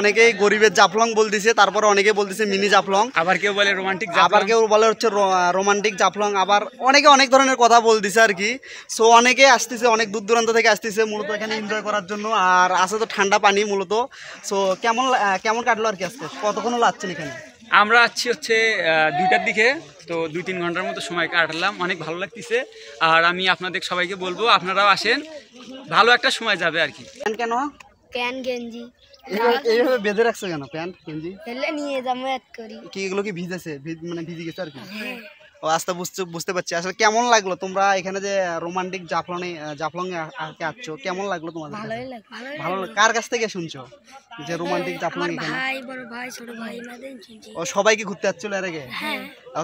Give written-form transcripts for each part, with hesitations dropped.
অনেকেই গরিবের জাফলং বলতেছে, তারপর অনেকে বলতেছে মিনি জাফলং, আবার কেউ বলে রোমান্টিক, আবার কেউ বলে হচ্ছে রোমান্টিক জাফলং, আবার অনেকে অনেক ধরনের কথা বলতেছে আর কি। সো অনেকে আসতেছে, অনেক দূর দূরান্ত থেকে আসতেছে মূলত এখানে এনজয় করার জন্য। আর আছে তো ঠান্ডা পানি মূলত। সো কেমন কাটলো আর কি আজকে? কতক্ষণ হলো আসছেন এখানে? আমরা আছি হচ্ছে 2টার দিকে, তো 2-3 ঘন্টার মতো সময় কাটালাম, অনেক ভালো লাগতেছে। আর আমি আপনাদের সবাইকে বলবো আপনারাও আসেন, ভালো একটা সময় যাবে আর কি। কেন প্যান্ট গেঞ্জি এইভাবে বেঁধে রাখছে কেন? প্যান্ট গেঞ্জি ফেলে নিয়ে যাবো এড করি কি এগুলো কি ভিজেছে? মানে ভিজে গেছে আর কি। ও আস্তে বুঝতে পারছি। আসলে কেমন লাগলো তোমরা এখানে যে রোমান্টিক জাফলং এ আসছো? কেমন লাগলো তোমাদের? ভালোই লাগে ভালো। কার কাছ থেকে শুনছো যে রোমান্টিক জাফলং আমার এখানে? ভাই, বড় ভাই, ছোট ভাই এনাদের শুনছি। ও সবাই কি ঘুরতে আসছিল এর আগে? হ্যাঁ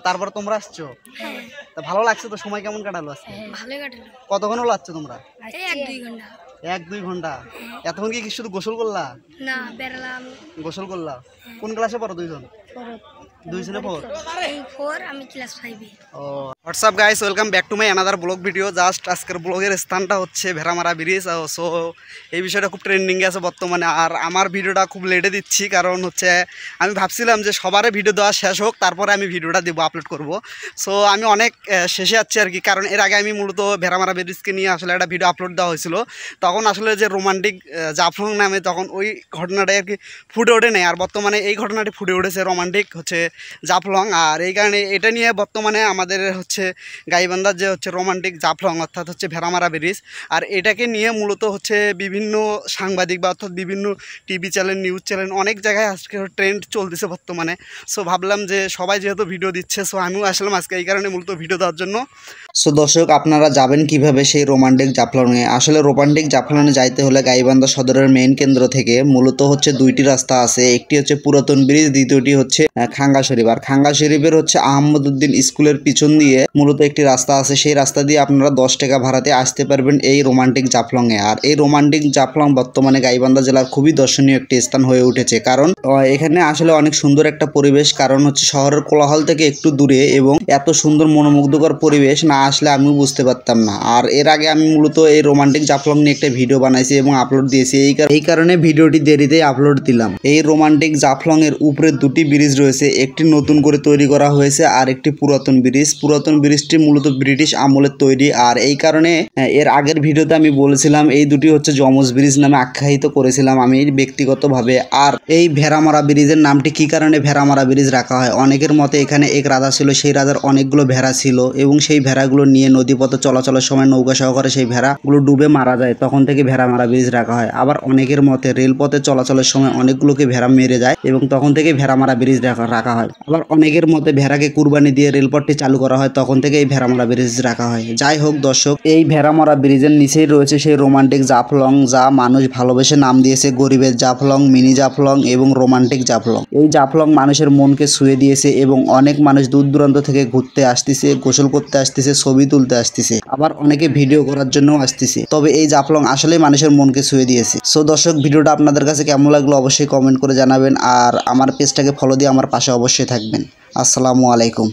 তারপর তোমরা আসছো? হ্যাঁ তা ভালো লাগছে তো? সময় কেমন কাটালো আজকে? ভালোই কাটলো। কতক্ষণ হলো আসছো তোমরা? এই 1-2 ঘন্টা। 1-2 ঘন্টা। এতক্ষণ কি শুধু গোসল করলা? না, বেরলাম। গোসল করলা? কোন ক্লাসে পড়ো দুইজন? দুইজনে পড়ো? এই 4, আমি ক্লাস 5 এ। ও what's up guys, welcome back to my another blog video. Just আজকের ব্লগের স্থানটা হচ্ছে ভেড়ামারা ব্রিজ। সো এই বিষয়টা খুব ট্রেন্ডিংয়ে আছে বর্তমানে। আর আমার ভিডিওটা খুব লেটে দিচ্ছি, কারণ হচ্ছে আমি ভাবছিলাম যে সবারই ভিডিও দেওয়া শেষ হোক, তারপরে আমি ভিডিওটা দেবো, আপলোড করব। সো আমি অনেক শেষে যাচ্ছি আর কি, কারণ এর আগে আমি মূলত ভেড়ামারা ব্রিজকে নিয়ে আসলে একটা ভিডিও আপলোড দেওয়া হয়েছিল। তখন আসলে যে রোমান্টিক জাফলং নামে তখন ওই ঘটনাটাই আর কি ফুটে ওঠে নেই। আর বর্তমানে এই ঘটনাটি ফুটে উঠেছে, রোমান্টিক হচ্ছে জাফলং। আর এই কারণে এটা নিয়ে বর্তমানে আমাদের হচ্ছে গাইবান্ধার যে হচ্ছে রোমান্টিক জাফলং অর্থাৎ হচ্ছে ভেড়ামারা ব্রিজ, আর এটাকে নিয়ে মূলত হচ্ছে বিভিন্ন সাংবাদিক বা অর্থাৎ বিভিন্ন টিভি চ্যানেল, নিউজ চ্যানেল, অনেক জায়গায় আজকে ট্রেন্ড চলতেছে বর্তমানে। সো ভাবলাম যে সবাই যেহেতু ভিডিও দিচ্ছে, সো আমিও আসলাম আজকে এই কারণে মূলত ভিডিও দেওয়ার জন্য। সো দর্শক, আপনারা যাবেন কিভাবে সেই রোমান্টিক জাফলংয়ে? আসলে রোমান্টিক জাফলংয়ে যাইতে হলে গাইবান্ধা সদরের মেইন কেন্দ্র থেকে মূলত হচ্ছে 2টি রাস্তা আছে। একটি হচ্ছে পুরাতন ব্রিজ, দ্বিতীয়টি হচ্ছে খাঙ্গা শরীফ। আর খাঙ্গা শরীফের হচ্ছে আহমদ উদ্দিন স্কুলের পিছন দিয়ে মূলত একটি রাস্তা আছে, সেই রাস্তা দিয়ে আপনারা 10 টাকা ভাড়াতে আসতে পারবেন এই রোমান্টিক জাফলংয়ে। আর এই রোমান্টিক জাফলং বর্তমানে গাইবান্ধা জেলার খুবই দর্শনীয় একটি স্থান হয়ে উঠেছে, কারণ এখানে আসলে অনেক সুন্দর একটা পরিবেশ। কারণ হচ্ছে শহরের কোলাহল থেকে একটু দূরে, এবং এত সুন্দর মনোমুগ্ধকর পরিবেশ না আসলে আমিও বুঝতে পারতাম না। আর এর আগে আমি মূলত এই রোমান্টিক জাফলং নিয়ে একটা ভিডিও বানাইছি এবং আপলোড দিয়েছি, এই কারণে ভিডিওটি দেরিতেই আপলোড দিলাম। এই রোমান্টিক জাফলং এর উপরে 2টি ব্রিজ রয়েছে, একটি নতুন করে তৈরি করা হয়েছে আর একটি পুরাতন ব্রিজ। পুরাতন ব্রিজটি মূলত ব্রিটিশ আমলের তৈরি। আর এই কারণে এর আগের ভিডিওতে আমি বলেছিলাম এই দুটি হচ্ছে যমজ ব্রিজ নামে আখ্যায়িত করেছিলাম আমি ব্যক্তিগতভাবে। আর এই ভেড়ামারা ব্রিজের নামটি কি কারণে ভেড়ামারা ব্রিজ রাখা হয়? অনেকের মতে এখানে এক রাজা ছিল, সেই রাজার অনেকগুলো ভেড়া ছিল এবং সেই ভেড়াগুলো নিয়ে নদীপথে চলাচলের সময় নৌকা সহকারে সেই ভেড়াগুলো ডুবে মারা যায়, তখন থেকে ভেড়ামারা ব্রিজ রাখা হয়। আবার অনেকের মতে রেলপথে চলাচলের সময় অনেকগুলোকে ভেড়া মেরে যায় এবং তখন থেকে ভেড়ামারা ব্রিজ রাখা হয়। আবার অনেকের মতে ভেড়াকে কুরবানি দিয়ে রেলপথটি চালু করা হয়, তখন থেকে এই ভেড়ামারা ব্রিজ রাখা হয়। যাই হোক দর্শক, এই ভেড়ামারা ব্রিজের নিচেই রয়েছে সেই রোমান্টিক জাফলং, যা মানুষ ভালোবেসে নাম দিয়েছে গরিবের জাফলং, মিনি জাফলং এবং রোমান্টিক জাফলং। এই জাফলং মানুষের মনকে ছুঁয়ে দিয়েছে এবং অনেক মানুষ দূর দূরান্ত থেকে ঘুরতে আসতেছে, গোসল করতে আসতেছে, ছবি তুলতে আসতেছে, আবার অনেকে ভিডিও করার জন্য আসতেছে। তবে এই জাফলং আসলে মানুষের মনকে ছুঁয়ে দিয়েছে। সো দর্শক, ভিডিওটা আপনাদের কাছে কেমন লাগলো অবশ্যই কমেন্ট করে জানাবেন। আর আমার পেজটাকে ফলো দিয়ে আমার পাশে অবশ্যই থাকবেন। আসসালামু আলাইকুম।